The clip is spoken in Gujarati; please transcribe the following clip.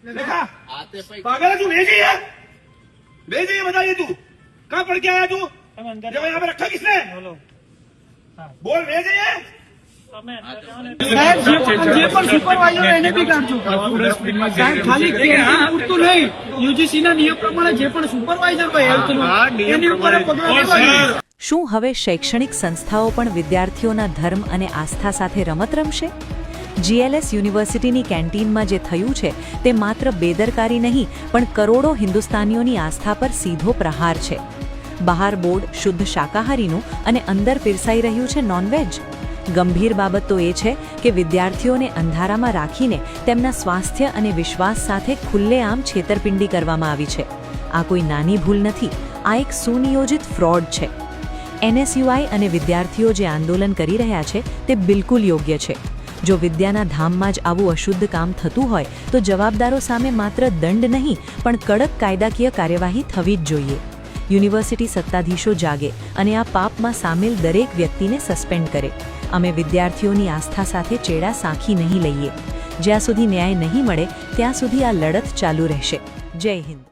देखा पागल है तू, भेजी है बताइए तू कहाँ पढ़ के आया तू? जब यहाँ पे रखा किसने? बोल भेजे है સાહેબ જે પણ સુપરવાઇઝર એને બી કાઢજો સાહેબ, ખાલી કેન્ટીન પૂરતું નહીં, યુજીસી ના નિયમ પ્રમાણે જે પણ સુપરવાઇઝર હોય હેલ્થનો એની ઉપર પગલાં લેવા જોઈએ। શું હવે શૈક્ષણિક સંસ્થાઓ પણ વિદ્યાર્થીઓના ધર્મ અને આસ્થા સાથે રમત રમશે? જીએલએસ યુનિવર્સિટીની કેન્ટીનમાં જે થયું છે તે માત્ર બેદરકારી નહીં પણ કરોડો હિન્દુસ્તાનીઓની આસ્થા પર સીધો પ્રહાર છે। બહાર બોર્ડ શુદ્ધ શાકાહારીનું અને અંદર પીરસાઈ રહ્યું છે નોનવેજ। ગંભીર બાબત તો એ છે કે વિદ્યાર્થીઓને અંધારામાં રાખીને તેમના સ્વાસ્થ્ય અને વિશ્વાસ સાથે ખુલ્લેઆમ છેતરપિંડી કરવામાં આવી છે। આ કોઈ નાની ભૂલ નથી, આ એક સુનિયોજિત ફ્રોડ છે। એનએસયુઆઈ અને વિદ્યાર્થીઓ જે આંદોલન કરી રહ્યા છે તે બિલકુલ યોગ્ય છે। જો વિદ્યાના ધામમાં જ આવું અશુદ્ધ કામ થતું હોય તો જવાબદારો સામે માત્ર દંડ નહીં પણ કડક કાયદાકીય કાર્યવાહી થવી જ જોઈએ। યુનિવર્સિટી સત્તાધીશો જાગે અને આ પાપમાં સામેલ દરેક વ્યક્તિને સસ્પેન્ડ કરે। અમે વિદ્યાર્થીઓની આસ્થા સાથે ચેડા સાંખી નહીં લઈએ। જ્યાં સુધી ન્યાય નહીં મળે ત્યાં સુધી આ લડત ચાલુ રહેશે। જય હિન્દ।